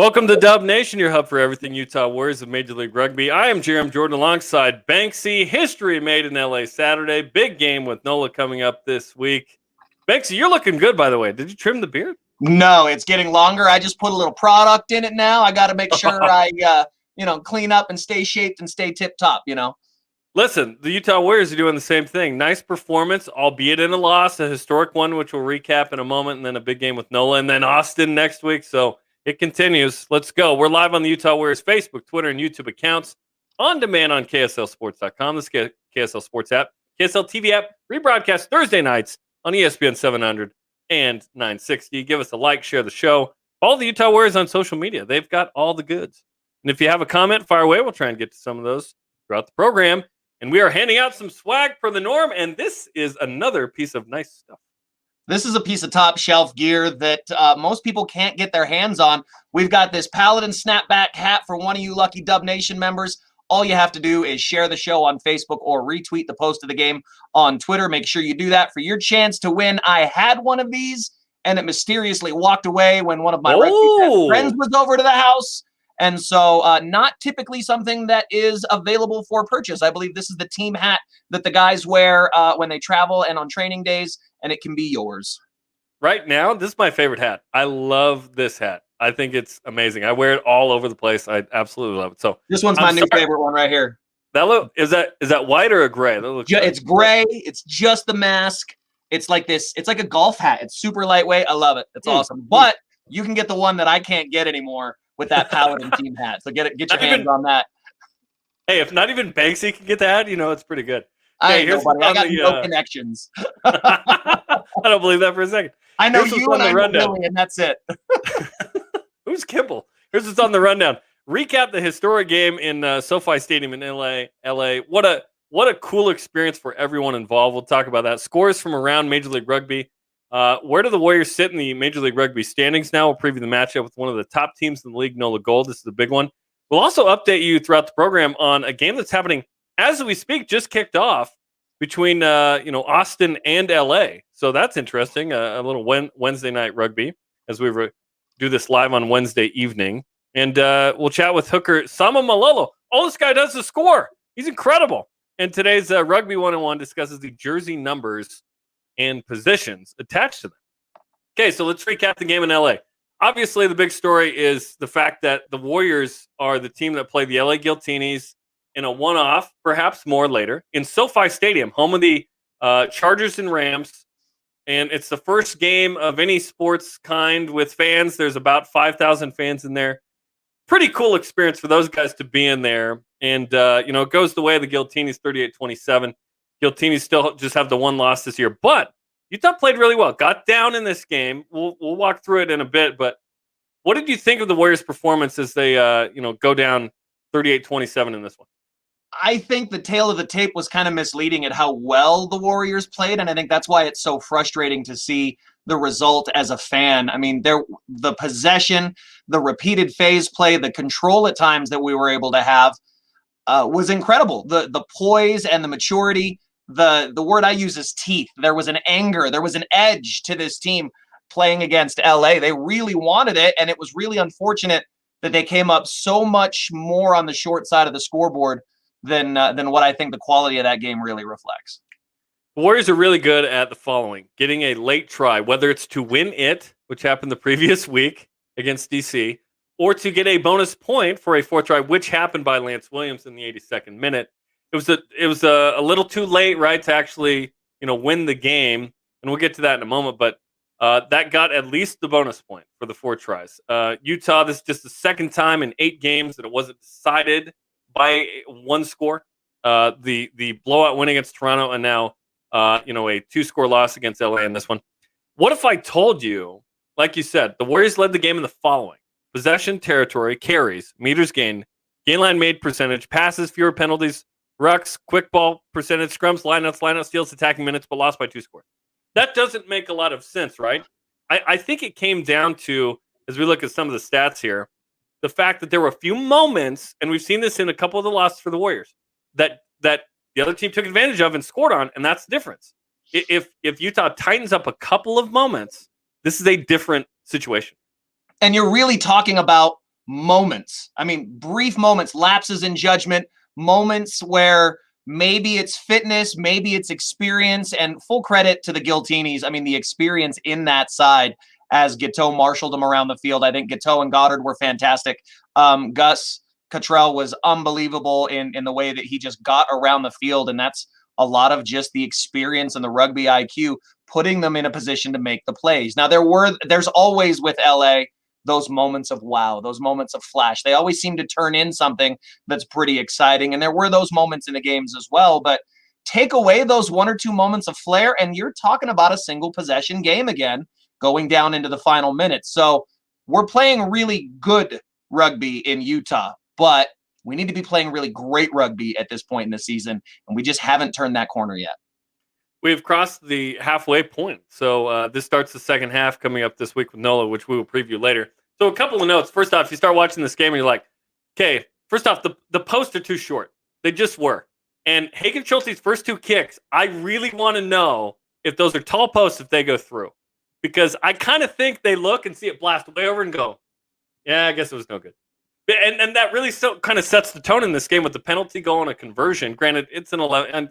Welcome to Dub Nation, your hub for everything Utah Warriors of Major League Rugby. I am Jarom Jordan alongside Banksy. History made in LA Saturday. Big game with NOLA coming up this week. Banksy, you're looking good, by the way. Did you trim the beard? No, it's getting longer. I just put a little product in it now. I got to make sure I clean up and stay shaped and stay tip-top, Listen, the Utah Warriors are doing the same thing. Nice performance, albeit in a loss, a historic one, which we'll recap in a moment, and then a big game with NOLA, and then Austin next week. So it continues. Let's go. We're live on the Utah Warriors Facebook, Twitter, and YouTube accounts. On demand on KSLSports.com, the KSL Sports app, KSL TV app, rebroadcast Thursday nights on ESPN 700 and 960. Give us a like, share the show. Follow the Utah Warriors on social media. They've got all the goods. And if you have a comment, fire away. We'll try and get to some of those throughout the program. And we are handing out some swag per the norm, and this is another piece of nice stuff. This is a piece of top shelf gear that most people can't get their hands on. We've got this Paladin snapback hat for one of you lucky Dub Nation members. All you have to do is share the show on Facebook or retweet the post of the game on Twitter. Make sure you do that for your chance to win. I had one of these, and it mysteriously walked away when one of my rugby friends was over to the house. And so not typically something that is available for purchase. I believe this is the team hat that the guys wear when they travel and on training days, and it can be yours. Right now, this is my favorite hat. I love this hat. I think it's amazing. I wear it all over the place. I absolutely love it. So this one's my new favorite one right here. Is that white or a gray? It's gray. It's just the mask. It's like this. It's like a golf hat. It's super lightweight. I love it. It's awesome. But you can get the one that I can't get anymore with that Paladin team hat. So get your hands on that. Hey, if not even Banksy can get that, it's pretty good. I got no connections. I don't believe that for a second. I know you and I know Billy, and that's it. Who's Kimball? Here's what's on the rundown. Recap the historic game in SoFi Stadium in LA. What a cool experience for everyone involved. We'll talk about that. Scores from around Major League Rugby. Where do the Warriors sit in the Major League Rugby standings now? We'll preview the matchup with one of the top teams in the league, NOLA Gold. This is a big one. We'll also update you throughout the program on a game that's happening as we speak, just kicked off between Austin and LA. So that's interesting. A little Wednesday night rugby as we do this live on Wednesday evening. And we'll chat with hooker Sama Malolo. All this guy does is score. He's incredible. And today's Rugby 101 discusses the jersey numbers and positions attached to them. Okay, so let's recap the game in LA. Obviously, the big story is the fact that the Warriors are the team that played the LA Guiltinis in a one-off, perhaps more later, in SoFi Stadium, home of the Chargers and Rams. And it's the first game of any sports kind with fans. There's about 5,000 fans in there. Pretty cool experience for those guys to be in there. And, it goes the way of the Guiltinis, 38-27. Guiltinis still just have the one loss this year. But Utah played really well. Got down in this game. We'll walk through it in a bit. But what did you think of the Warriors' performance as they, go down 38-27 in this one? I think the tail of the tape was kind of misleading at how well the Warriors played, and I think that's why it's so frustrating to see the result as a fan. I mean, the possession, the repeated phase play, the control at times that we were able to have was incredible. The poise and the maturity, the word I use is teeth. There was an anger, there was an edge to this team playing against LA. They really wanted it, and it was really unfortunate that they came up so much more on the short side of the scoreboard than what I think the quality of that game really reflects. The Warriors are really good at the following: getting a late try, whether it's to win it, which happened the previous week against DC, or to get a bonus point for a fourth try, which happened by Lance Williams in the 82nd minute. It was a little too late, right, to actually win the game, and we'll get to that in a moment. But that got at least the bonus point for the 4 tries. Utah, this is just the second time in 8 games that it wasn't decided by 1 score. The blowout win against Toronto, and now a 2-score loss against LA in this one. What if I told you, like you said, the Warriors led the game in the following: possession, territory, carries, meters gained, gain line made percentage, passes, fewer penalties, rucks, quick ball percentage, scrums, lineouts, steals, attacking minutes, but lost by 2 scores. That doesn't make a lot of sense, right? I think it came down to, as we look at some of the stats here, the fact that there were a few moments, and we've seen this in a couple of the losses for the Warriors, that the other team took advantage of and scored on, and that's the difference. If Utah tightens up a couple of moments, this is a different situation. And you're really talking about moments. I mean, brief moments, lapses in judgment, moments where maybe it's fitness, maybe it's experience, and full credit to the Giltinis. I mean, the experience in that side as Giteau marshaled them around the field. I think Giteau and Goddard were fantastic. Gus Cottrell was unbelievable in the way that he just got around the field, and that's a lot of just the experience and the rugby IQ putting them in a position to make the plays. Now, there's always with LA those moments of wow, those moments of flash. They always seem to turn in something that's pretty exciting, and there were those moments in the games as well, but take away those one or two moments of flair, and you're talking about a single possession game again going down into the final minutes. So we're playing really good rugby in Utah, but we need to be playing really great rugby at this point in the season, and we just haven't turned that corner yet. We've crossed the halfway point. So this starts the second half coming up this week with NOLA, which we will preview later. So a couple of notes. First off, you start watching this game and you're like, okay, first off, the posts are too short. They just were. And Hagen Schulte's first two kicks, I really want to know if those are tall posts if they go through. Because I kind of think they look and see it blast way over and go, yeah, I guess it was no good. And that really kind of sets the tone in this game with the penalty goal and a conversion. Granted, it's an 11, and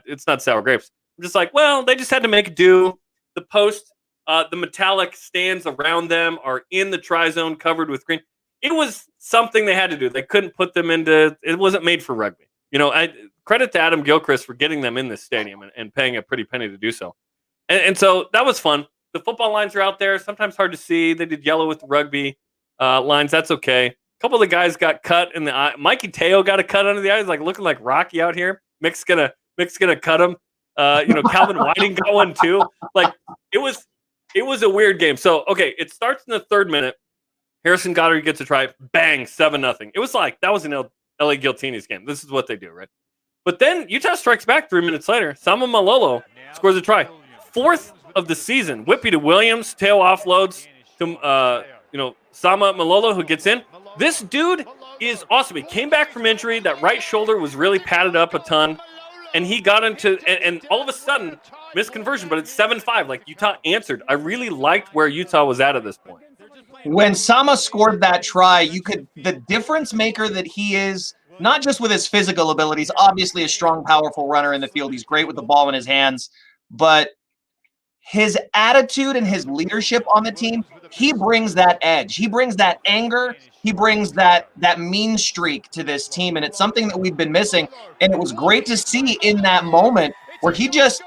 it's not sour grapes. I'm just like, well, they just had to make do. The post, the metallic stands around them are in the try zone covered with green. It was something they had to do. They couldn't put them into. It wasn't made for rugby. Credit to Adam Gilchrist for getting them in this stadium and paying a pretty penny to do so. And so that was fun. The football lines are out there. Sometimes hard to see. They did yellow with the rugby lines. That's okay. A couple of the guys got cut in the eye. Mikey Teo got a cut under the eyes, like looking like Rocky out here. Mick's gonna cut him. Calvin Whiting got one too. Like it was a weird game. So okay, it starts in the third minute. Harrison Goddard gets a try. Bang, 7-0. It was like that was an LA Giltinis game. This is what they do, right? But then Utah strikes back 3 minutes later. Sama Malolo scores a try. Fourth of the season. Whippy to Williams. Tail offloads to Sama Malolo, who gets in. This dude is awesome. He came back from injury. That right shoulder was really padded up a ton. And he got into, and all of a sudden, missed conversion, but it's 7-5. Like, Utah answered. I really liked where Utah was at this point. When Sama scored that try, the difference maker that he is, not just with his physical abilities, obviously a strong, powerful runner in the field. He's great with the ball in his hands, but his attitude and his leadership on the team, he brings that edge. He brings that anger. He brings that mean streak to this team, and it's something that we've been missing. And it was great to see in that moment where he just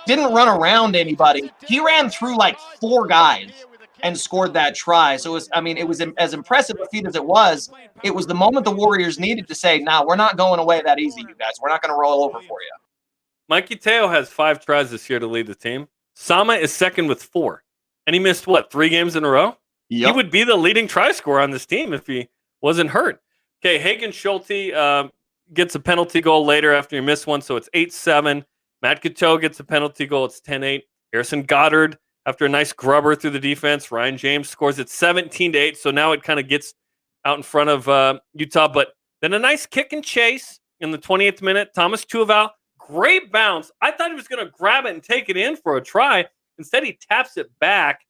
didn't run around anybody. He ran through like 4 guys and scored that try. So it was as impressive a feat as it was the moment the Warriors needed to say, "Nah, we're not going away that easy, you guys. We're not going to roll over for you." Mikey Teo has 5 tries this year to lead the team. Sama is second with 4. And he missed, 3 games in a row? Yep. He would be the leading try scorer on this team if he wasn't hurt. Okay, Hagen Schulte gets a penalty goal later after he missed one, so it's 8-7. Matt Giteau gets a penalty goal. It's 10-8. Harrison Goddard, after a nice grubber through the defense, Ryan James scores it 17-8, so now it kind of gets out in front of Utah. But then a nice kick and chase in the 28th minute. Thomas Tuival, great bounce. I thought he was going to grab it and take it in for a try. Instead, he taps it back,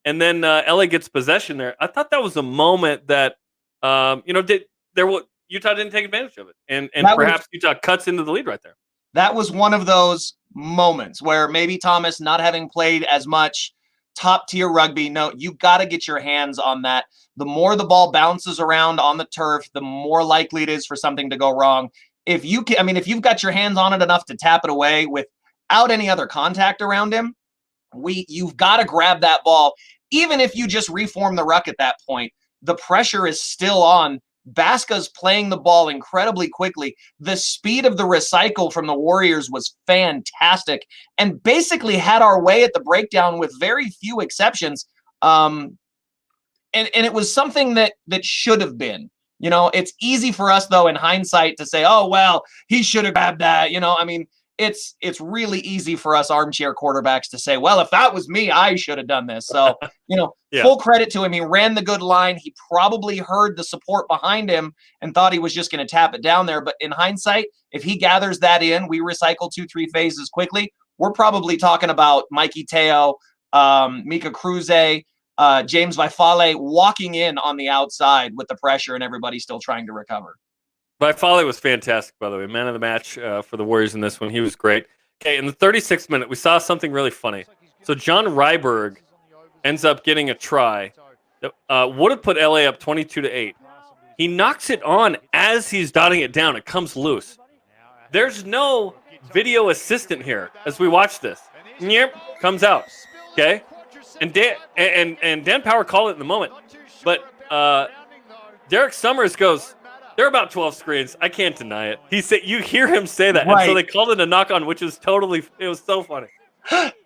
and then LA gets possession there. I thought that was a moment that, Utah didn't take advantage of it. And perhaps Utah cuts into the lead right there. That was one of those moments where maybe Thomas, not having played as much top-tier rugby, no, you got to get your hands on that. The more the ball bounces around on the turf, the more likely it is for something to go wrong. If you've got your hands on it enough to tap it away without any other contact around him, you've got to grab that ball. Even if you just reform the ruck at that point, the pressure is still on. Baska's playing the ball incredibly quickly. The speed of the recycle from the Warriors was fantastic and basically had our way at the breakdown with very few exceptions. And it was something that should have been. It's easy for us, though, in hindsight to say, oh, well, he should have grabbed that. It's really easy for us armchair quarterbacks to say, well, if that was me, I should have done this. So, yeah. Full credit to him. He ran the good line. He probably heard the support behind him and thought he was just going to tap it down there. But in hindsight, if he gathers that in, we recycle 2-3 phases quickly. We're probably talking about Mikey Teo, Mika Cruze, James Vaifale walking in on the outside with the pressure and everybody still trying to recover. Vaifale was fantastic, by the way. Man of the match for the Warriors in this one. He was great. Okay, in the 36th minute, we saw something really funny. So John Ryberg ends up getting a try that would have put LA up 22-8. He knocks it on as he's dotting it down. It comes loose. There's no video assistant here as we watch this. Yep, comes out. Okay, and Dan Power called it in the moment, but Derek Summers goes, "There are about 12 screens. I can't deny it." He said, you hear him say that, right. And so they called it a knock on, which is it was so funny.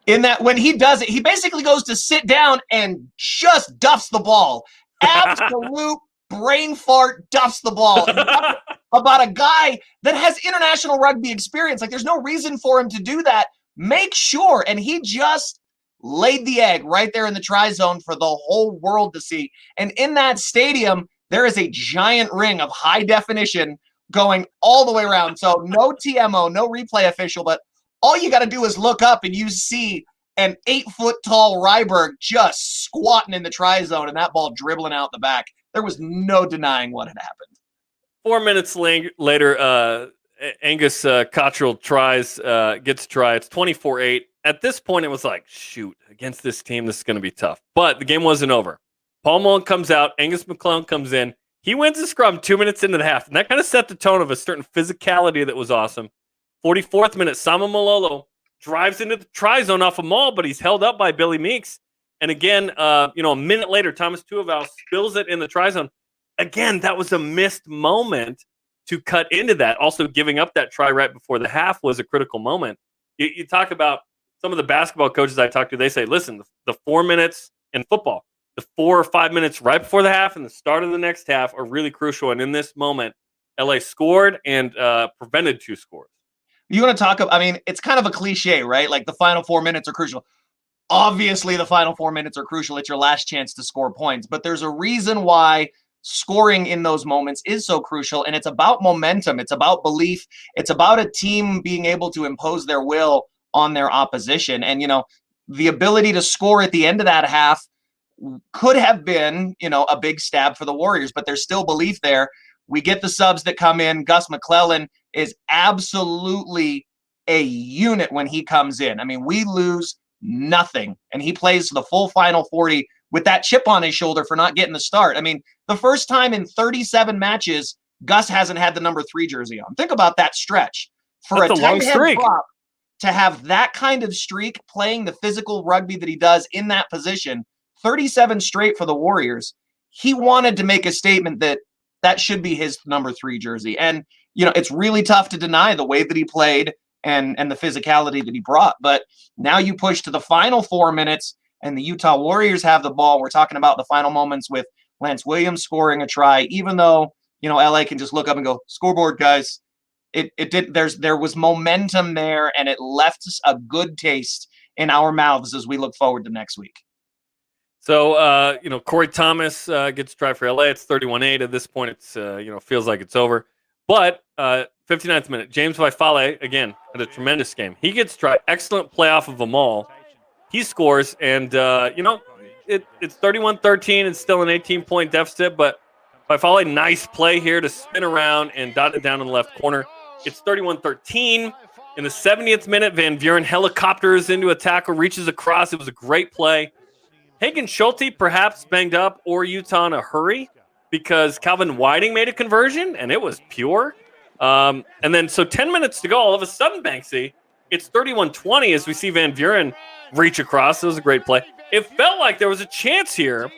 In that, when he does it, he basically goes to sit down and just duffs the ball. Absolute brain fart, duffs the ball. About a guy that has international rugby experience. Like, there's no reason for him to do that. Make sure. And he just laid the egg right there in the try zone for the whole world to see. And in that stadium, there is a giant ring of high definition going all the way around. So no TMO, no replay official, but all you got to do is look up and you see an 8-foot-tall Ryberg just squatting in the try zone and that ball dribbling out the back. There was no denying what had happened. 4 minutes later, Angus Cottrell gets a try. It's 24-8. At this point, it was like, shoot, against this team, this is going to be tough. But the game wasn't over. Paul Mullen comes out. Angus McClellan comes in. He wins the scrum 2 minutes into the half. And that kind of set the tone of a certain physicality that was awesome. 44th minute, Sama Malolo drives into the try zone off a maul, but he's held up by Billy Meeks. And again, a minute later, Thomas Tuival spills it in the try zone. Again, that was a missed moment to cut into that. Also, giving up that try right before the half was a critical moment. You talk about some of the basketball coaches I talk to, they say, listen, the 4 minutes in football, the 4 or 5 minutes right before the half and the start of the next half are really crucial. And in this moment, LA scored and prevented 2 scores. You want to talk about, I mean, it's kind of a cliche, right? Like the final 4 minutes are crucial. Obviously, the final 4 minutes are crucial. It's your last chance to score points. But there's a reason why scoring in those moments is so crucial. And it's about momentum. It's about belief. It's about a team being able to impose their will on their opposition. And, the ability to score at the end of that half could have been, a big stab for the Warriors. But there's still belief there. We get the subs that come in. Gus McClellan is absolutely a unit when he comes in. I mean, we lose nothing. And he plays the full final 40 with that chip on his shoulder for not getting the start. I mean, the first time in 37 matches, Gus hasn't had the number 3 jersey on. Think about that stretch. For That's a long tight head streak. prop to have that kind of streak playing the physical rugby that he does in that position, 37 straight for the Warriors, he wanted to make a statement that should be his number 3 jersey. And, it's really tough to deny the way that he played and the physicality that he brought. But now you push to the final 4 minutes and the Utah Warriors have the ball. We're talking about the final moments with Lance Williams scoring a try, even though, LA can just look up and go, scoreboard, guys. There was momentum there, and it left us a good taste in our mouths as we look forward to next week. So, Corey Thomas gets a try for LA. It's 31-8. At this point, it's, feels like it's over. But 59th minute, James Vaifale, again, had a tremendous game. He gets a try. Excellent play off of a maul. He scores, and, it's 31-13. It's still an 18-point deficit, but Vaifale, nice play here to spin around and dot it down in the left corner. It's 31-13. In the 70th minute, Van Buren helicopters into a tackle, reaches across. It was a great play. Hagen Schulte perhaps banged up, or Utah in a hurry because Calvin Whiting made a conversion, and it was pure. And then, so 10 minutes to go, all of a sudden, Banksy, it's 31-20 as we see Van Buren reach across. It was a great play. It felt like there was a chance here,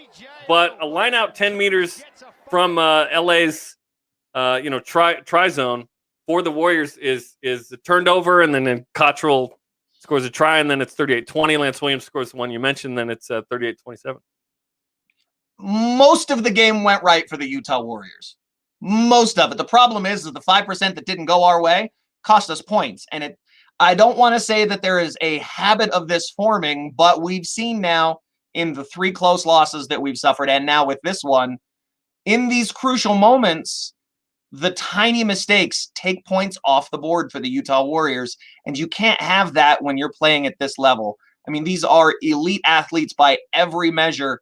but a line out 10 meters from LA's, try zone for the Warriors is turned over, and then Cottrell scores a try, and then it's 38-20. Lance Williams scores the one you mentioned, then it's 38-27. Most of the game went right for the Utah Warriors. Most of it. The problem is that the 5% that didn't go our way cost us points. And I don't want to say that there is a habit of this forming, but we've seen now in the 3 close losses that we've suffered, and now with this one, in these crucial moments, the tiny mistakes take points off the board for the Utah Warriors, and you can't have that when you're playing at this level. I mean, these are elite athletes by every measure.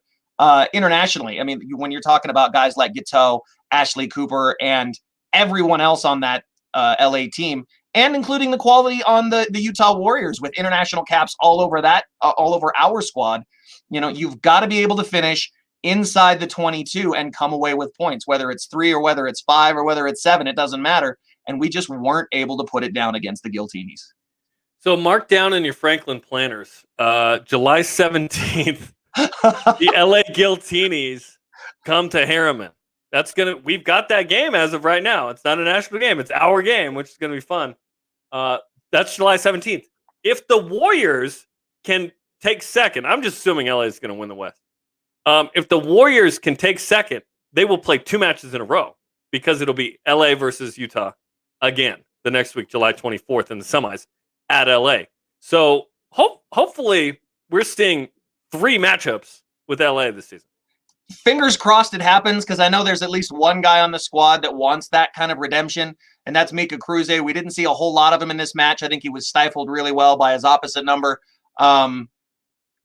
internationally. I mean, when you're talking about guys like Gateau, Ashley Cooper, and everyone else on that LA team, and including the quality on the Utah Warriors with international caps all over all over our squad, you've got to be able to finish inside the 22 and come away with points, whether it's 3 or whether it's 5 or whether it's 7, it doesn't matter. And we just weren't able to put it down against the Giltinis. So mark down in your Franklin planners, July 17th, the LA Giltinis come to Harriman. We've got that game as of right now. It's not a national game. It's our game, which is going to be fun. That's July 17th. If the Warriors can take second, I'm just assuming LA is going to win the West. If the Warriors can take second, they will play 2 matches in a row because it'll be LA versus Utah again the next week, July 24th in the semis at LA. So hopefully we're seeing 3 matchups with LA this season. Fingers crossed it happens, because I know there's at least one guy on the squad that wants that kind of redemption, and that's Mika Cruz. We didn't see a whole lot of him in this match. I think he was stifled really well by his opposite number.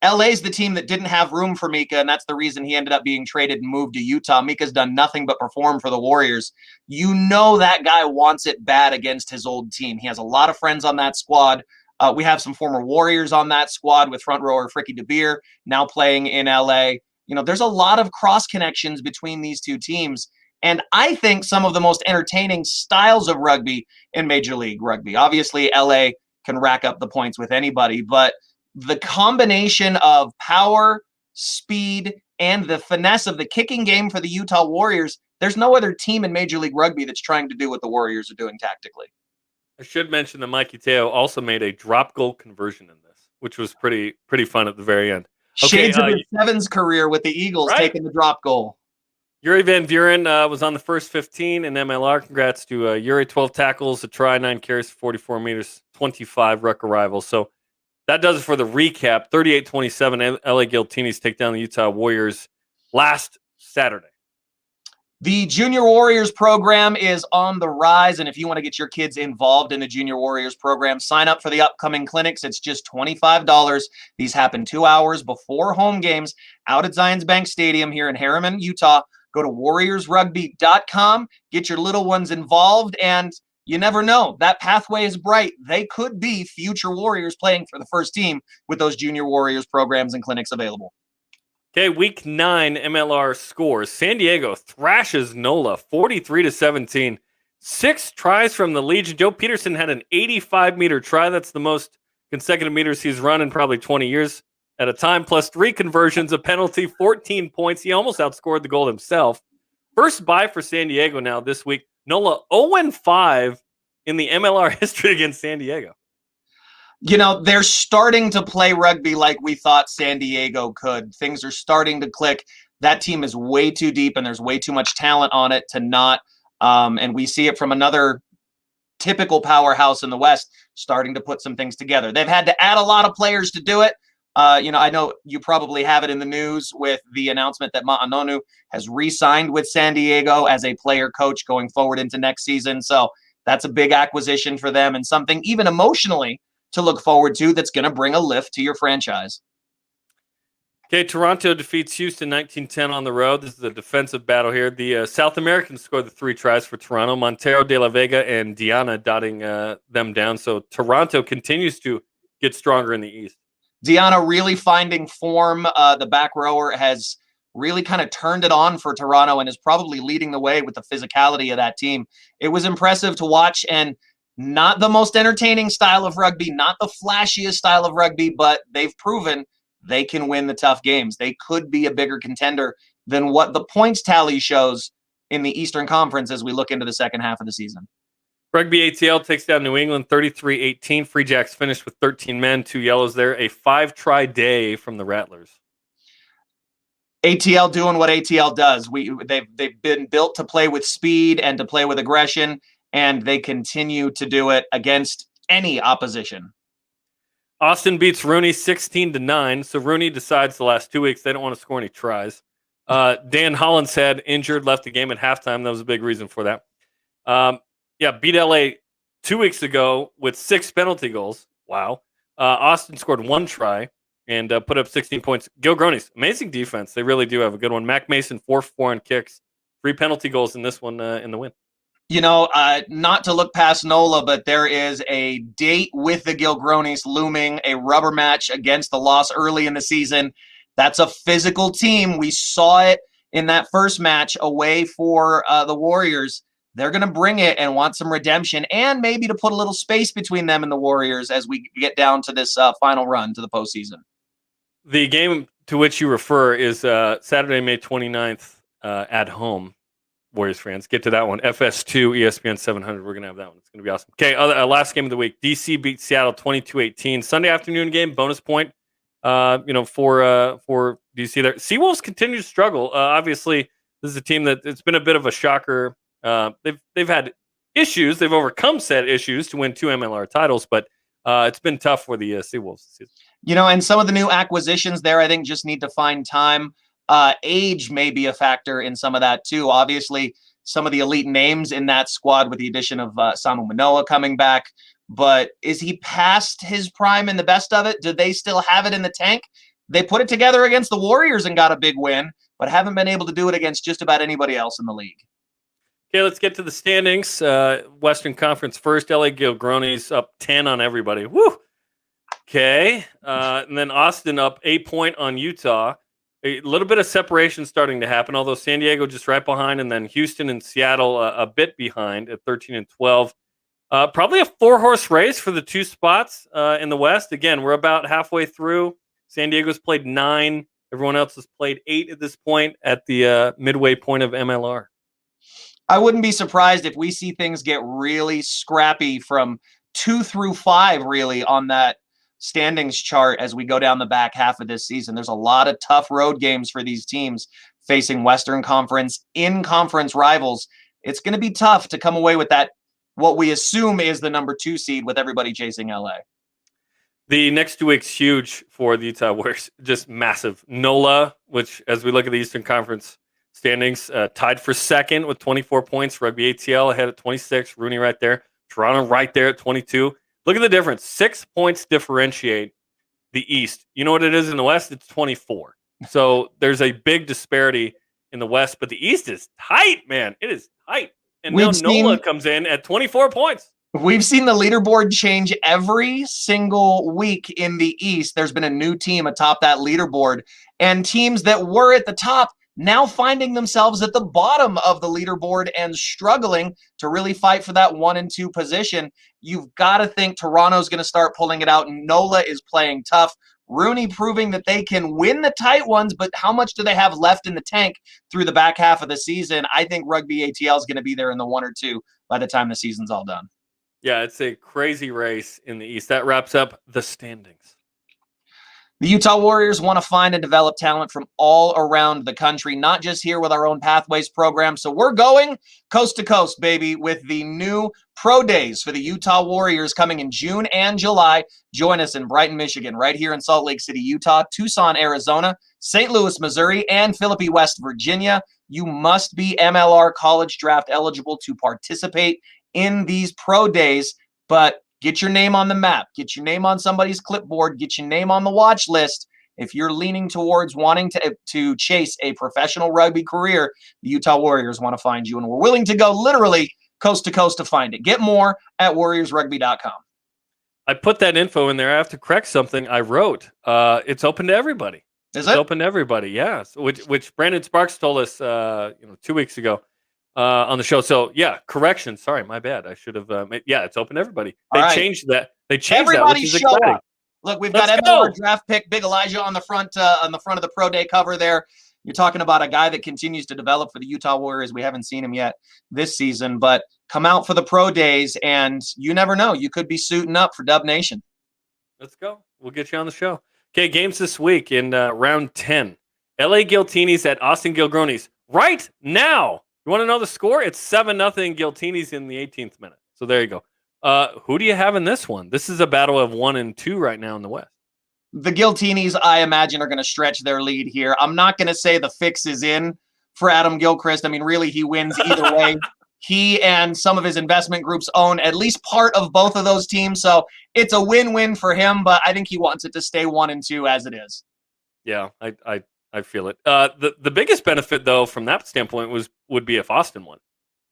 LA's the team that didn't have room for Mika, and that's the reason he ended up being traded and moved to Utah. Mika's done nothing but perform for the Warriors. That guy wants it bad against his old team. He has a lot of friends on that squad. We have some former Warriors on that squad with front rower Fricky DeBeer now playing in LA. There's a lot of cross connections between these two teams. And I think some of the most entertaining styles of rugby in Major League Rugby. Obviously, LA can rack up the points with anybody, but the combination of power, speed, and the finesse of the kicking game for the Utah Warriors, there's no other team in Major League Rugby that's trying to do what the Warriors are doing tactically. I should mention that Mikey Teo also made a drop goal conversion in this, which was pretty fun at the very end. Shades of his Sevens career with the Eagles, right? Taking the drop goal. Yuri Van Vuren was on the first 15 in MLR. Congrats to Yuri, 12 tackles, a try, 9 carries, 44 meters, 25 ruck arrivals. So that does it for the recap. 38-27, LA Giltinis take down the Utah Warriors last Saturday. The Junior Warriors program is on the rise, and if you want to get your kids involved in the Junior Warriors program, sign up for the upcoming clinics. It's just $25. These happen 2 hours before home games out at Zions Bank Stadium here in Harriman, Utah. Go to warriorsrugby.com, get your little ones involved, and you never know. That pathway is bright. They could be future Warriors playing for the first team with those Junior Warriors programs and clinics available. Okay, week 9 MLR scores. San Diego thrashes NOLA 43-17. 6 tries from the Legion. Joe Peterson had an 85-meter try. That's the most consecutive meters he's run in probably 20 years at a time, plus 3 conversions, a penalty, 14 points. He almost outscored the goal himself. First bye for San Diego now this week. NOLA 0-5 in the MLR history against San Diego. They're starting to play rugby like we thought San Diego could. Things are starting to click. That team is way too deep, and there's way too much talent on it to not. And we see it from another typical powerhouse in the West starting to put some things together. They've had to add a lot of players to do it. I know you probably have it in the news with the announcement that Ma'anonu has re-signed with San Diego as a player coach going forward into next season. So that's a big acquisition for them and something even emotionally to look forward to that's going to bring a lift to your franchise. Okay, Toronto defeats Houston 19-10 on the road. This is a defensive battle here. The South Americans scored the 3 tries for Toronto. Montero, De La Vega, and Diana dotting them down. So Toronto continues to get stronger in the East. Diana really finding form. The back rower has really kind of turned it on for Toronto and is probably leading the way with the physicality of that team. It was impressive to watch, and not the most entertaining style of rugby, not the flashiest style of rugby, but they've proven they can win the tough games. They could be a bigger contender than what the points tally shows in the Eastern Conference as we look into the second half of the season. Rugby ATL takes down New England 33-18. Free Jacks finished with 13 men, 2 yellows there. A 5-try day from the Rattlers. ATL doing what ATL does. They've been built to play with speed and to play with aggression, and they continue to do it against any opposition. Austin beats Rooney 16-9. So Rooney decides the last 2 weeks they don't want to score any tries. Dan Hollinshead injured, left the game at halftime. That was a big reason for that. Beat LA 2 weeks ago with 6 penalty goals. Wow. Austin scored 1 try. and put up 16 points. Gilgronis, amazing defense. They really do have a good one. Mac Mason, 4-4 on kicks. 3 penalty goals in this one in the win. Not to look past NOLA, but there is a date with the Gilgronis looming, a rubber match against the loss early in the season. That's a physical team. We saw it in that first match away for the Warriors. They're going to bring it and want some redemption and maybe to put a little space between them and the Warriors as we get down to this final run to the postseason. The game to which you refer is Saturday, May 29th at home. Warriors fans, get to that one. FS2, ESPN 700. We're going to have that one. It's going to be awesome. Okay, last game of the week. DC beat Seattle 22-18. Sunday afternoon game, bonus point. For DC there. Seawolves continue to struggle. Obviously, this is a team that it's been a bit of a shocker. They've had issues. They've overcome said issues to win 2 MLR titles, but it's been tough for the Seawolves this season. And some of the new acquisitions there, I think, just need to find time. Age may be a factor in some of that too. Obviously, some of the elite names in that squad with the addition of Sama Malolo coming back. But is he past his prime in the best of it? Do they still have it in the tank? They put it together against the Warriors and got a big win, but haven't been able to do it against just about anybody else in the league. Okay, let's get to the standings. Western Conference first. LA Gilgronis up 10 on everybody. Woo! Okay. And then Austin up 8 point on Utah. A little bit of separation starting to happen, although San Diego just right behind, and then Houston and Seattle a bit behind at 13 and 12. Probably a 4-horse race for the 2 spots in the West. Again, we're about halfway through. San Diego's played 9. Everyone else has played 8 at this point at the midway point of MLR. I wouldn't be surprised if we see things get really scrappy from 2 through 5, really, on that standings chart as we go down the back half of this season. There's a lot of tough road games for these teams facing Western Conference in-conference rivals. It's going to be tough to come away with that, what we assume is the number 2 seed with everybody chasing LA. The next 2 weeks, huge for the Utah Warriors, just massive. NOLA, which as we look at the Eastern Conference standings, tied for second with 24 points. Rugby ATL ahead at 26. Rooney right there. Toronto right there at 22. Look at the difference. 6 points differentiate the East. You know what it is in the West? It's 24. So there's a big disparity in the West, but the East is tight, man. It is tight. And now NOLA comes in at 24 points. We've seen the leaderboard change every single week in the East. There's been a new team atop that leaderboard, and teams that were at the top now finding themselves at the bottom of the leaderboard and struggling to really fight for that 1 and 2 position. You've got to think Toronto's going to start pulling it out. NOLA is playing tough. Rooney proving that they can win the tight ones, but how much do they have left in the tank through the back half of the season? I think Rugby ATL is going to be there in the 1 or 2 by the time the season's all done. Yeah, it's a crazy race in the East. That wraps up the standings. The Utah Warriors want to find and develop talent from all around the country, not just here with our own Pathways program. So we're going coast to coast, baby, with the new Pro Days for the Utah Warriors coming in June and July. Join us in Brighton, Michigan, right here in Salt Lake City, Utah, Tucson, Arizona, St. Louis, Missouri, and Philippi, West Virginia. You must be MLR College Draft eligible to participate in these Pro Days, but get your name on the map, get your name on somebody's clipboard, get your name on the watch list. If you're leaning towards wanting to chase a professional rugby career, the Utah Warriors want to find you, and we're willing to go literally coast to coast to find it. Get more at warriorsrugby.com. I put that info in there. I have to correct something I wrote. It's open to everybody. Is It's it? open to everybody, yeah. Which Brandon Sparks told us 2 weeks ago. On the show. So yeah, correction. Sorry, my bad. I should have it's open to everybody. They changed that. They changed Everybody that, which is show exciting. up. Look, we've Let's got go. MLR draft pick Big Elijah on the front of the Pro Day cover there. You're talking about a guy that continues to develop for the Utah Warriors. We haven't seen him yet this season, but come out for the Pro Days, and you never know. You could be suiting up for Dub Nation. Let's go. We'll get you on the show. Okay, games this week in round 10. LA Giltinis at Austin Gilgronis. Right now. You want to know the score? It's 7-0 Giltinis in the 18th minute. So there you go. Who do you have in this one? This is a battle of 1 and 2 right now in the West. The Giltinis, I imagine, are going to stretch their lead here. I'm not going to say the fix is in for Adam Gilchrist. I mean, really, he wins either way. he and some of his investment groups own at least part of both of those teams. So it's a win-win for him, but I think he wants it to stay 1-2 as it is. Yeah, I feel it. The biggest benefit though from that standpoint would be if Austin won,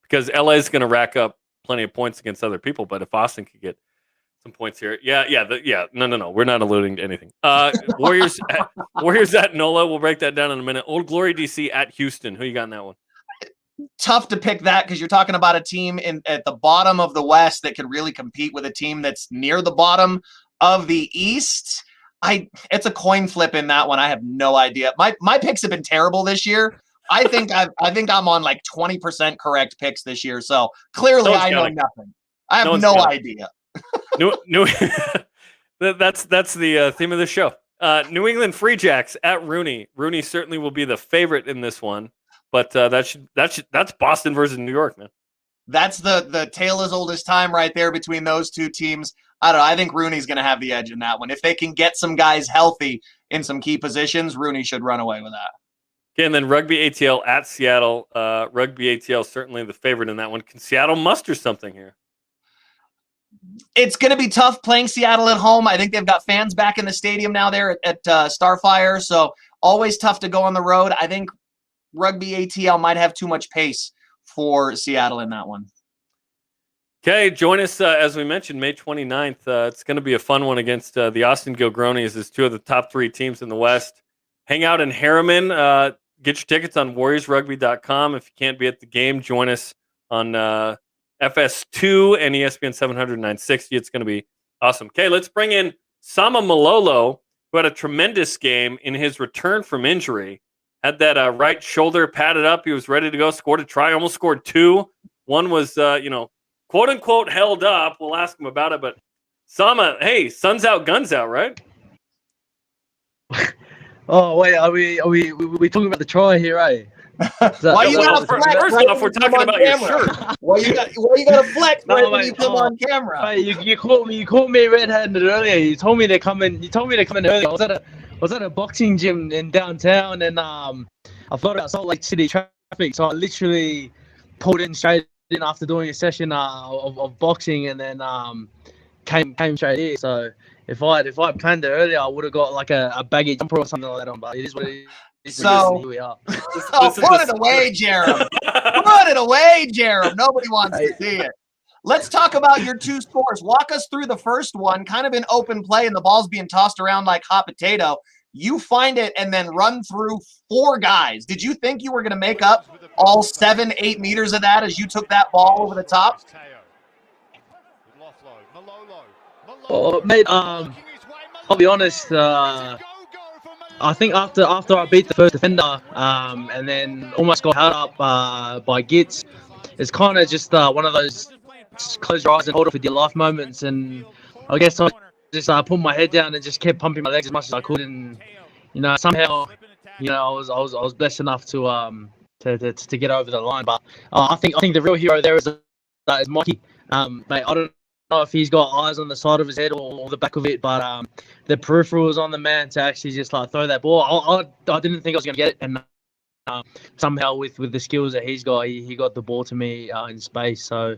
because LA is going to rack up plenty of points against other people. But if Austin could get some points here, no, we're not alluding to anything. Warriors at NOLA. We'll break that down in a minute. Old Glory DC at Houston. Who you got in that one? Tough to pick that because you're talking about a team at the bottom of the West that could really compete with a team that's near the bottom of the East. It's a coin flip in that one. I have no idea. My picks have been terrible this year. I think I'm on like 20% correct picks this year. So clearly I know nothing. I have no idea. That's the theme of the show. New England Free Jacks at Rooney. Rooney certainly will be the favorite in this one, but that's Boston versus New York, man. That's the tale as old as time right there between those two teams. I don't know. I think Rooney's going to have the edge in that one. If they can get some guys healthy in some key positions, Rooney should run away with that. Okay, and then Rugby ATL at Seattle. Rugby ATL certainly the favorite in that one. Can Seattle muster something here? It's going to be tough playing Seattle at home. I think they've got fans back in the stadium now there at Starfire, so always tough to go on the road. I think Rugby ATL might have too much pace for Seattle in that one. Okay, join us, as we mentioned, May 29th. It's going to be a fun one against the Austin Gilgronis as two of the top three teams in the West. Hang out in Harriman. Get your tickets on warriorsrugby.com. If you can't be at the game, join us on FS2 and ESPN 700 960. It's going to be awesome. Okay, let's bring in Sama Malolo, who had a tremendous game in his return from injury. Had that right shoulder padded up. He was ready to go, scored a try, almost scored two. One was, quote unquote held up. We'll ask him about it, but Sama, hey, sun's out, guns out, right? Oh wait, are we talking about the try here, eh? Why you got to flex? First off, we're talking about your shirt. Why you got to flex when you come on camera? Mate, you caught me red-handed earlier. You told me to come in. Earlier. I was at a boxing gym in downtown, and I thought about Salt Lake City traffic, so I literally pulled in straight in after doing a session of boxing, and then came straight here. So if I planned it earlier, I would have got like a baggy jumper or something like that on. But it is what it is. So here we are. Put it away, Jarom. Put it away, Jarom. Nobody wants to see it. Let's talk about your two scores. Walk us through the first one, kind of in open play, and the ball's being tossed around like hot potato. You find it and then run through four guys. Did you think you were going to make up all 7-8 meters of that as you took that ball over the top? Oh, mate, I'll be honest. I think after I beat the first defender, and then almost got held up by Gitz, it's kind of just one of those close your eyes and hold it with your life moments. And I guess I just put my head down and just kept pumping my legs as much as I could. And somehow, I was blessed enough to get over the line. But I think the real hero there is Mikey. Mate, I don't know if he's got eyes on the side of his head or the back of it, but the peripheral was on the man to actually just like throw that ball. I didn't think I was going to get it, and somehow with the skills that he's got, he got the ball to me in space. So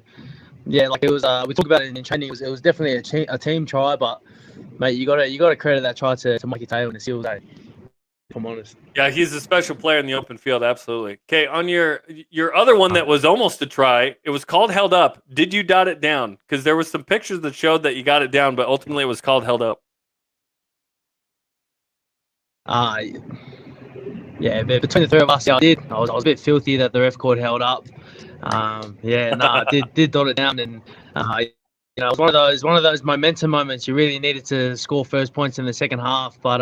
yeah, like it was. We talked about it in training. It was definitely a team try, but mate, you got to credit that try to Mikey Taylor and the Seals. If I'm honest. Yeah, he's a special player in the open field. Absolutely. Okay, on your other one that was almost a try, it was called held up. Did you dot it down? Because there was some pictures that showed that you got it down, but ultimately it was called held up. Yeah, but between the three of us, yeah, I did. I was a bit filthy that the ref called held up. I did dot it down, and it was one of those momentum moments. You really needed to score first points in the second half, but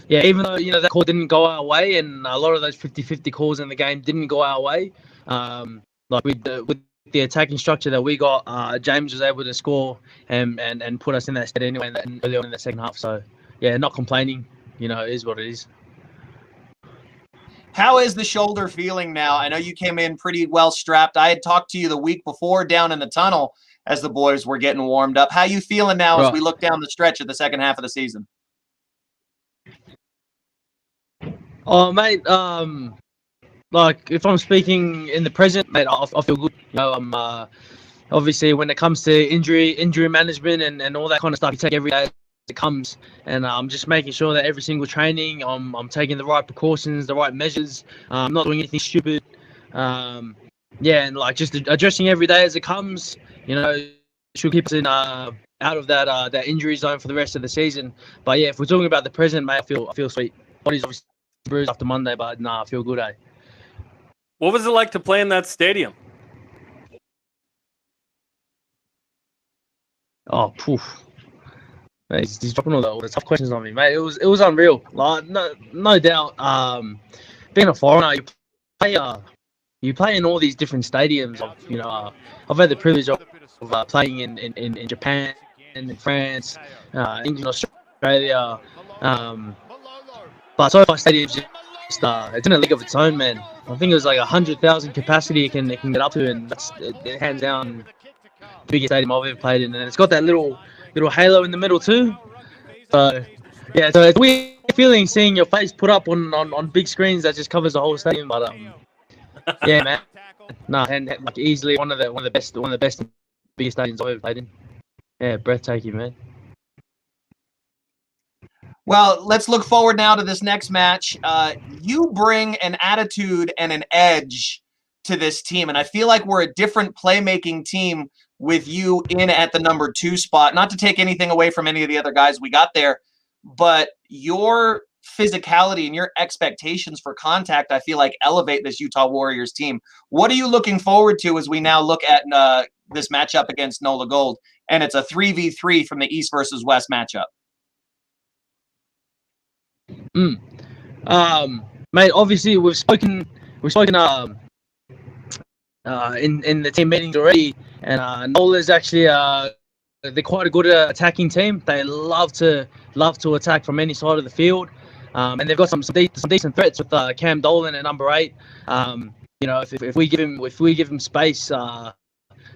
even though that call didn't go our way, and a lot of those 50-50 calls in the game didn't go our way, like with the attacking structure that we got, James was able to score and put us in that state anyway earlier in the second half. So yeah, not complaining. It is what it is. How is the shoulder feeling now? I know you came in pretty well strapped. I had talked to you the week before down in the tunnel as the boys were getting warmed up. How you feeling now as we look down the stretch of the second half of the season? Oh, mate, like if I'm speaking in the present, mate, I feel good. You know, I'm obviously when it comes to injury management and all that kind of stuff, you take every day as it comes, and I'm just making sure that every single training, I'm taking the right precautions, the right measures. I'm not doing anything stupid. Yeah, and like just addressing every day as it comes. You know, should keep us in out of that injury zone for the rest of the season. But yeah, if we're talking about the present, mate, I feel sweet. Body's obviously bruised after Monday, but nah, I feel good, eh? What was it like to play in that stadium? Oh, poof. Mate, he's dropping all the tough questions on me, mate. It was unreal. Like no doubt. Being a foreigner, you play in all these different stadiums. I've had the privilege of playing in Japan, in France, England, Australia. But SoFi Stadium's just it's in a league of its own, man. I think it was like 100,000 capacity it can get up to, and that's hands down the biggest stadium I've ever played in. And it's got that little halo in the middle too. So yeah, so it's a weird feeling seeing your face put up on big screens that just covers the whole stadium. But yeah, man. No, and like easily one of the best biggest stadiums I've ever played in. Yeah, breathtaking, man. Well, let's look forward now to this next match. You bring an attitude and an edge to this team, and I feel like we're a different playmaking team with you in at the number 2 spot. Not to take anything away from any of the other guys we got there, but your physicality and your expectations for contact, I feel like, elevate this Utah Warriors team. What are you looking forward to as we now look at this matchup against NOLA Gold? And it's a 3v3 from the East versus West matchup. Mate, obviously we've spoken in the team meetings already, and NOLA's actually they're quite a good attacking team. They love to attack from any side of the field, and they've got some decent threats with Cam Dolan at number 8. If we give him space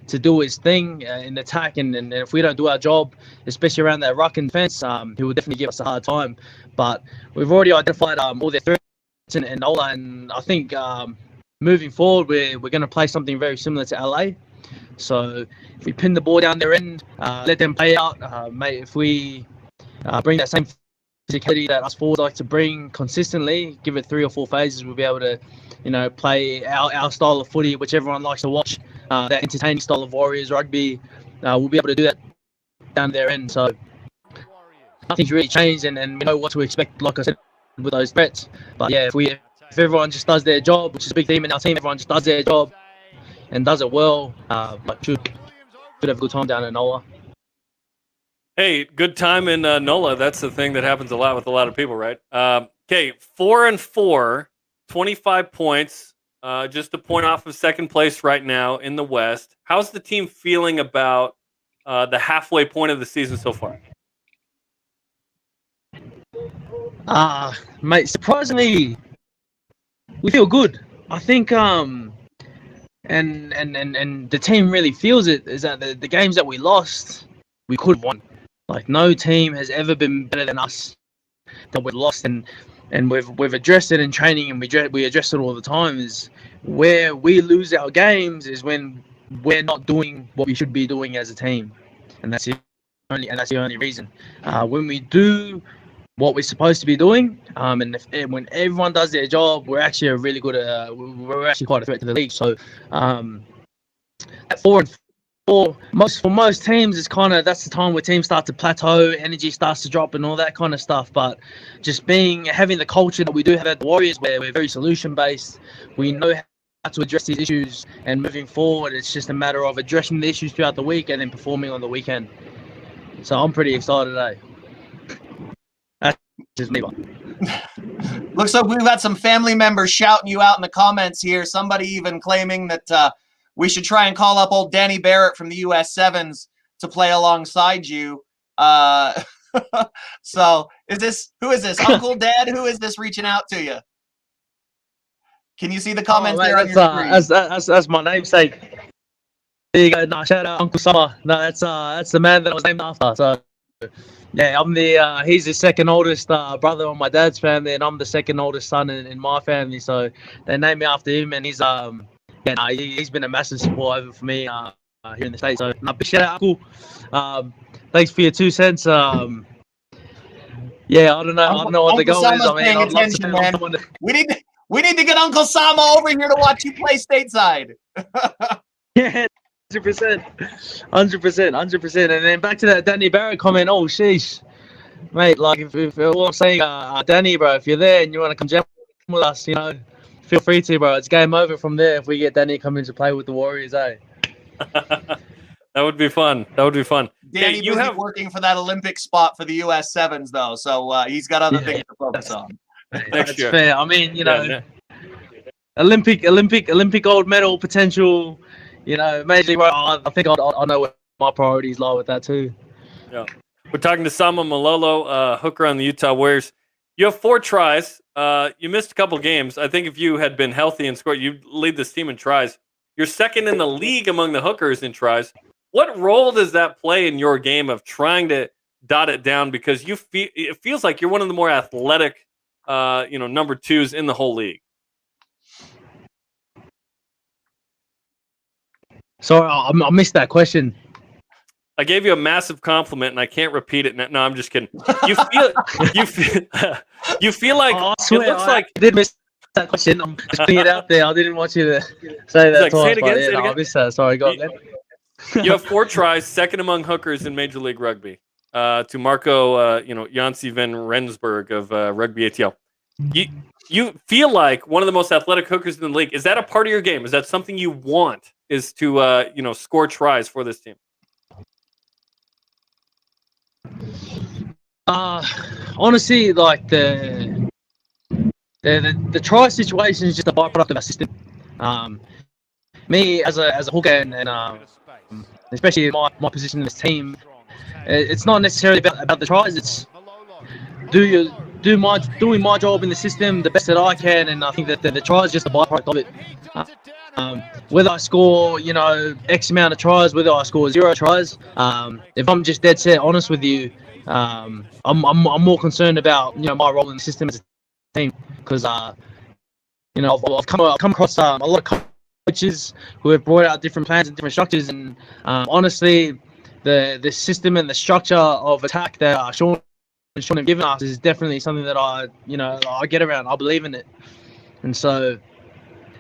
to do his thing in attack, and if we don't do our job, especially around that ruck and defense, he will definitely give us a hard time. But we've already identified all their threats in NOLA, and I think moving forward, we're going to play something very similar to LA. So if we pin the ball down their end, let them play out, mate. If we bring that same physicality that us forwards like to bring consistently, give it 3 or 4 phases, we'll be able to, play our style of footy, which everyone likes to watch. That entertaining style of Warriors rugby, we'll be able to do that down their end. So nothing's really changed, and we know what to expect, like I said, with those threats. But yeah, if everyone just does their job, which is a big theme in our team, everyone just does their job and does it well, should have a good time down in NOLA. Hey, good time in NOLA. That's the thing that happens a lot with a lot of people, right? Okay, 4-4, 25 points, just a point off of second place right now in the West. How's the team feeling about the halfway point of the season so far? Mate, surprisingly, we feel good. I think, and the team really feels it, is that the games that we lost, we could have won. Like, no team has ever been better than us that we've lost, and we've addressed it in training, and we address it all the time. Is where we lose our games is when we're not doing what we should be doing as a team, and that's the only reason. When we do what we're supposed to be doing, when everyone does their job, we're actually a really good. We're actually quite a threat to the league. So, at 4-4, for most teams, it's that's the time where teams start to plateau, energy starts to drop, and all that kind of stuff. But just having the culture that we do have at the Warriors, where we're very solution based, we know how to address these issues, and moving forward, it's just a matter of addressing the issues throughout the week and then performing on the weekend. So I'm pretty excited today. Just me. Looks like we've got some family members shouting you out in the comments here. Somebody even claiming that we should try and call up old Danny Barrett from the US Sevens to play alongside you. So who is this? Uncle, Dad? Who is this reaching out to you? Can you see the comments there on your screen? That's my namesake. There you go. No, shout out Uncle Sama. No, that's the man that I was named after. So Yeah, I'm the he's the second oldest brother on my dad's family, and I'm the second oldest son in my family. So they named me after him, and he's been a massive support over for me here in the States. So big shout out, Uncle. Thanks for your 2 cents. Yeah, I don't know what the Uncle goal is. Sama's I mean, paying I'd love attention, to man. We need to get Uncle Sama over here to watch you play stateside. Yeah, 100%, 100%. And then back to that Danny Barrett comment. Oh, sheesh, mate. Like, if all I'm saying, Danny, bro, if you're there and you want to come jam with us, feel free to, bro. It's game over from there if we get Danny coming to play with the Warriors, eh? That would be fun. Danny busy working for that Olympic spot for the U.S. Sevens, though, so he's got other things to focus on. Next year. Fair. I mean, Olympic gold medal potential. Major League. I think I know where my priorities lie with that too. Yeah, we're talking to Sama Malolo, hooker on the Utah Warriors. You have 4 tries. You missed a couple games. I think if you had been healthy and scored, you'd lead this team in tries. You're second in the league among the hookers in tries. What role does that play in your game of trying to dot it down? Because it feels like you're one of the more athletic, number 2s in the whole league. Sorry, I missed that question. I gave you a massive compliment, and I can't repeat it. No, I'm just kidding. You feel like I swear, it looks like I did miss that question. I'm just putting it out there. I didn't want you to say that twice. Say it again. I missed that. Sorry, go again. You have 4 tries, second among hookers in Major League Rugby, to Marco, Janci van Rensburg of Rugby ATL. You feel like one of the most athletic hookers in the league. Is that a part of your game? Is that something you want? Is to score tries for this team? Honestly, like the try situation is just a byproduct of our system. Me as a hooker and especially my position in this team, it's not necessarily about the tries. It's doing my job in the system the best that I can, and I think that the try is just a byproduct of it. Whether I score, X amount of tries, whether I score 0 tries, if I'm just dead set honest with you, I'm more concerned about my role in the system as a team, because I've come across a lot of coaches who have brought out different plans and different structures, and honestly, the system and the structure of attack that Sean have given us is definitely something that I get around. I believe in it, and so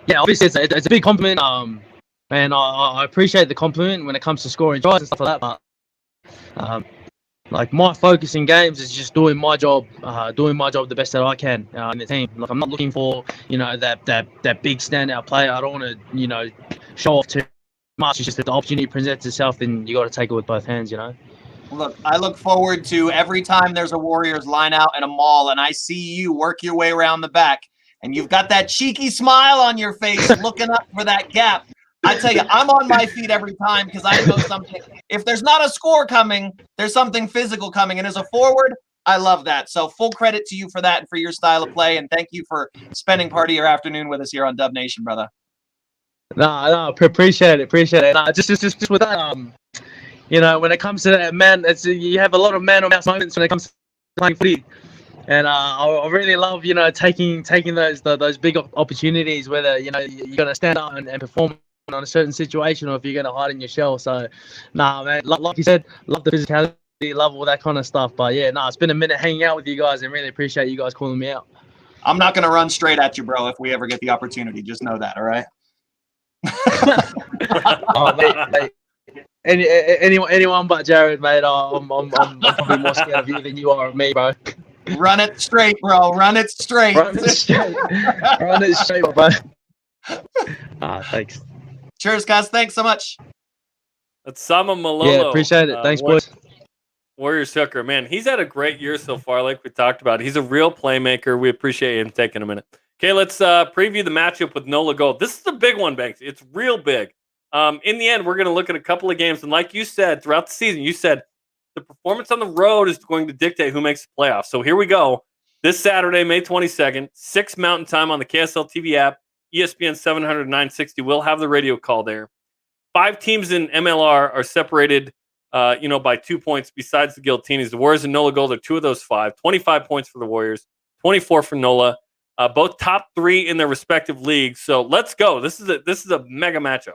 yeah, obviously it's a big compliment, and I appreciate the compliment when it comes to scoring tries and stuff like that. But like, my focus in games is just doing my job the best that I can in the team. Like, I'm not looking for that big standout player. I don't want to show off too much. It's just that the opportunity presents itself, and you got to take it with both hands. Look, I look forward to every time there's a Warriors line out in a mall and I see you work your way around the back and you've got that cheeky smile on your face looking up for that gap. I tell you, I'm on my feet every time because I know something. If there's not a score coming, there's something physical coming. And as a forward, I love that. So full credit to you for that and for your style of play. And thank you for spending part of your afternoon with us here on Dub Nation, brother. No, appreciate it. No, just with that, when it comes to that, man, you have a lot of man-on-man moments when it comes to playing footy, and I really love taking those big opportunities, whether you're going to stand up and perform on a certain situation, or if you're going to hide in your shell. So, man, like you said, love the physicality, love all that kind of stuff. But yeah, it's been a minute hanging out with you guys, and really appreciate you guys calling me out. I'm not going to run straight at you, bro, if we ever get the opportunity. Just know that, all right? Oh, mate. Anyone but Jared, mate. I'm probably more scared of you than you are of me, bro. Run it straight, bro. Run it straight. Run it straight, bro. Thanks. Cheers, guys. Thanks so much. That's Sama Malolo. Yeah, appreciate it. Thanks, boys. Warriors hooker, man. He's had a great year so far, like we talked about. He's a real playmaker. We appreciate him taking a minute. Okay, let's preview the matchup with NOLA Gold. This is a big one, Banksy. It's real big. In the end, we're going to look at a couple of games. And like you said, throughout the season, you said the performance on the road is going to dictate who makes the playoffs. So here we go. This Saturday, May 22nd, 6 Mountain Time on the KSL TV app, ESPN 700 960. We'll have the radio call there. 5 teams in MLR are separated by 2 points besides the Guillotinis. The Warriors and NOLA Gold are two of those five. 25 points for the Warriors, 24 for NOLA. Both top three in their respective leagues. So let's go. This is a mega matchup.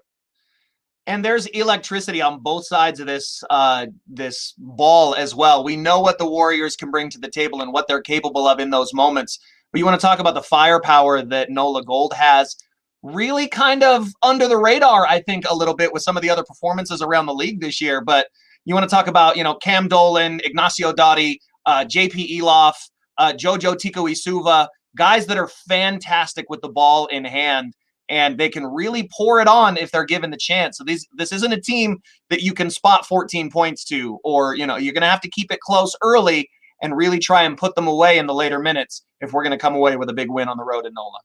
And there's electricity on both sides of this ball as well. We know what the Warriors can bring to the table and what they're capable of in those moments. But you want to talk about the firepower that NOLA Gold has. Really kind of under the radar, I think, a little bit with some of the other performances around the league this year. But you want to talk about, Cam Dolan, Ignacio Dotti, JP Eloff, Jojo Tico Isuva, guys that are fantastic with the ball in hand. And they can really pour it on if they're given the chance. So this isn't a team that you can spot 14 points to, or you're going to have to keep it close early and really try and put them away in the later minutes if we're going to come away with a big win on the road in NOLA.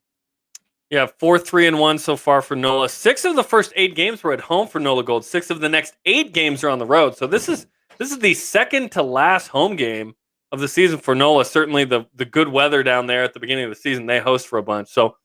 Yeah, 4-3-1 so far for NOLA. 6 of the first 8 games were at home for NOLA Gold. 6 of the next 8 games are on the road. So this is the second to last home game of the season for NOLA. Certainly the good weather down there at the beginning of the season, they host for a bunch. So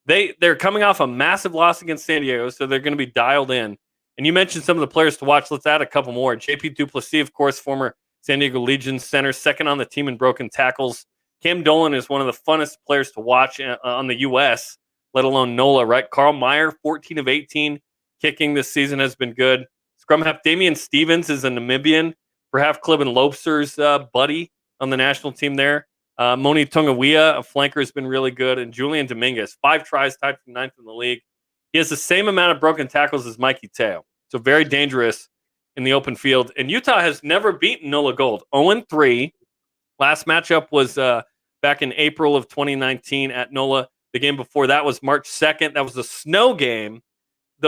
they're coming off a massive loss against San Diego, so they're going to be dialed in. And you mentioned some of the players to watch. Let's add a couple more. JP Duplessis, of course, former San Diego Legion center, second on the team in broken tackles. Cam Dolan is one of the funnest players to watch on the U.S., let alone NOLA, right? Carl Meyer, 14 of 18, kicking this season has been good. Scrum half Damian Stevens is a Namibian, perhaps Cliven Lobster's buddy on the national team there. Moni Tungawea, a flanker, has been really good. And Julian Dominguez, 5 tries, tied for 9th in the league. He has the same amount of broken tackles as Mikey Teo. So very dangerous in the open field. And Utah has never beaten NOLA Gold. 0-3. Last matchup was back in April of 2019 at NOLA. The game before that was March 2nd. That was a snow game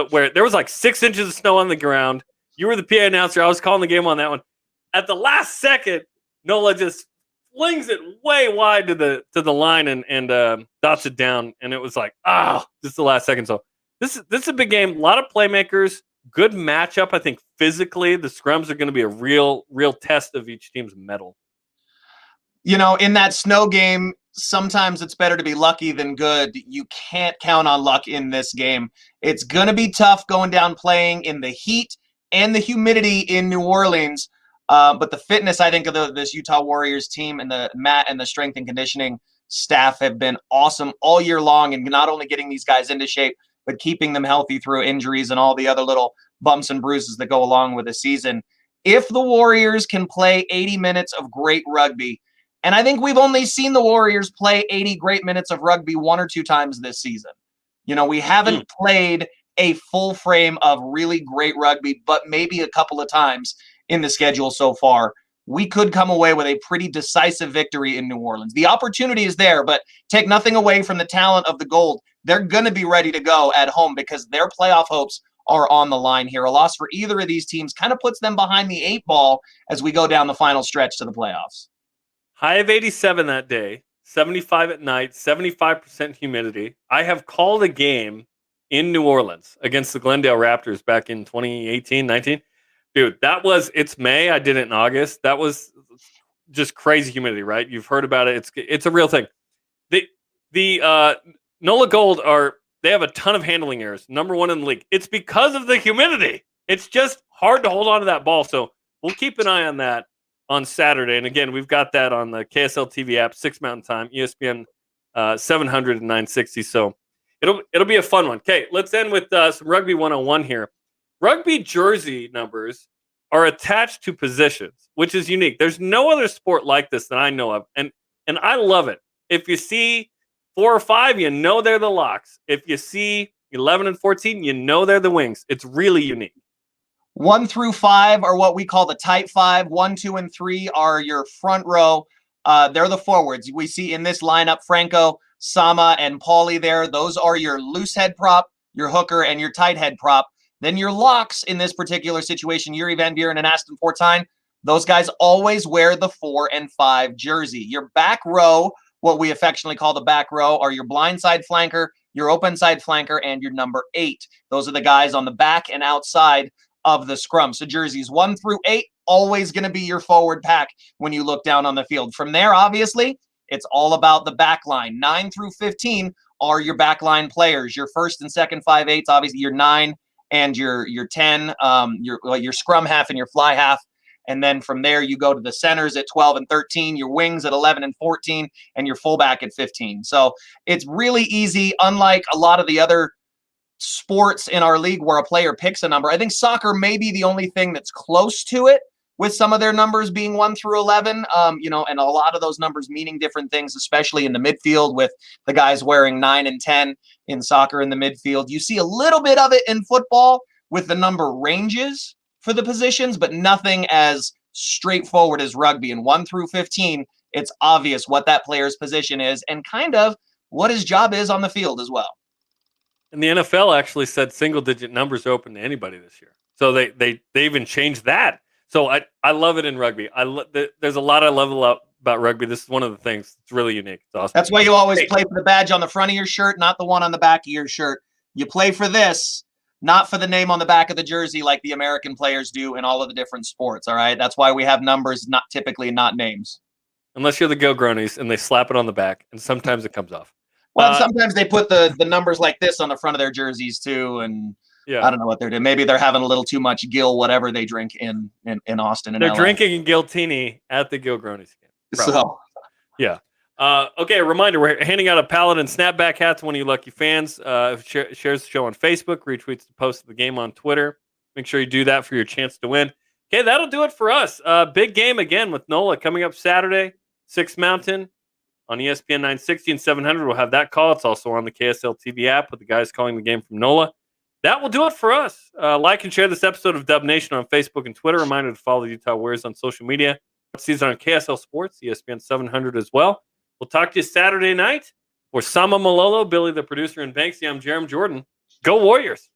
where there was like 6 inches of snow on the ground. You were the PA announcer. I was calling the game on that one. At the last second, NOLA just flings it way wide to the line and dots it down, and it was like, just the last second. So this is a big game. A lot of playmakers, good matchup. I think physically the scrums are going to be a real test of each team's mettle. In that snow game, sometimes it's better to be lucky than good. You can't count on luck in this game. It's going to be tough going down playing in the heat and the humidity in New Orleans. But the fitness, I think, of this Utah Warriors team and the mat and the strength and conditioning staff have been awesome all year long, and not only getting these guys into shape, but keeping them healthy through injuries and all the other little bumps and bruises that go along with the season. If the Warriors can play 80 minutes of great rugby, and I think we've only seen the Warriors play 80 great minutes of rugby 1 or 2 times this season. We haven't played a full frame of really great rugby, but maybe a couple of times in the schedule so far. We could come away with a pretty decisive victory in New Orleans. The opportunity is there, but take nothing away from the talent of the Gold. They're going to be ready to go at home because their playoff hopes are on the line here. A loss for either of these teams kind of puts them behind the 8 ball as we go down the final stretch to the playoffs. High of 87 that day, 75 at night, 75% humidity. I have called a game in New Orleans against the Glendale Raptors back in 2018, 19. Dude, it's May. I did it in August. That was just crazy humidity, right? You've heard about it. It's a real thing. The NOLA Gold they have a ton of handling errors. Number 1 in the league. It's because of the humidity. It's just hard to hold on to that ball. So we'll keep an eye on that on Saturday. And again, we've got that on the KSL TV app, 6 Mountain Time, ESPN 700 and 960. So it'll be a fun one. Okay, let's end with some Rugby 101 here. Rugby jersey numbers are attached to positions, which is unique. There's no other sport like this that I know of, and I love it. If you see 4 or 5, you know they're the locks. If you see 11 and 14, you know they're the wings. It's really unique. 1 through 5 are what we call the tight 5. 1, 2, and 3 are your front row. They're the forwards. We see in this lineup Franco, Sama, and Paulie there. Those are your loose head prop, your hooker, and your tight head prop. Then your locks in this particular situation, Yuri Van Buren and Aston Fortuyn, those guys always wear the 4 and 5 jersey. Your back row, what we affectionately call the back row, are your blindside flanker, your open side flanker, and your number 8. Those are the guys on the back and outside of the scrum. So jerseys 1 through 8, always going to be your forward pack when you look down on the field. From there, obviously, it's all about the back line. 9 through 15 are your back line players. Your first and second 5/8s, obviously your 9 and your 10, your scrum half and your fly half And then from there, you go to the centers at 12 and 13, your wings at 11 and 14, and your fullback at 15. So it's really easy, unlike a lot of the other sports in our league where a player picks a number. I think soccer may be the only thing that's close to it, with some of their numbers being 1 through 11, and a lot of those numbers meaning different things, especially in the midfield with the guys wearing 9 and 10 in soccer in the midfield. You see a little bit of it in football with the number ranges for the positions, but nothing as straightforward as rugby. And 1 through 15, it's obvious what that player's position is and kind of what his job is on the field as well. And the NFL actually said single-digit numbers open to anybody this year. So they even changed that. So I love it in rugby. There's a lot I love about rugby. This is one of the things that's really unique. It's awesome. That's why you always play for the badge on the front of your shirt, not the one on the back of your shirt. You play for this, not for the name on the back of the jersey like the American players do in all of the different sports, all right? That's why we have numbers, not names. Unless you're the Go-Gronies and they slap it on the back, and sometimes it comes off. Well, sometimes they put the numbers like this on the front of their jerseys too, and yeah. I don't know what they're doing. Maybe they're having a little too much Gill, whatever they drink in Austin and they're LA. drinking Giltini at the Go-Gronies game. Probably. So, yeah. Okay, a reminder, we're handing out a Paladin snapback hat to one of you lucky fans. Shares the show on Facebook, retweets the post of the game on Twitter. Make sure you do that for your chance to win. Okay, that'll do it for us. Big game again with NOLA coming up Saturday, 6 Mountain on ESPN 960 and 700. We'll have that call. It's also on the KSL TV app with the guys calling the game from NOLA. That will do it for us. Like and share this episode of Dub Nation on Facebook and Twitter. Reminder to follow the Utah Warriors on social media. Season on KSL Sports, ESPN 700 as well. We'll talk to you Saturday night. For Sama Malolo, Billy the producer, and Banksy, I'm Jarom Jordan. Go Warriors!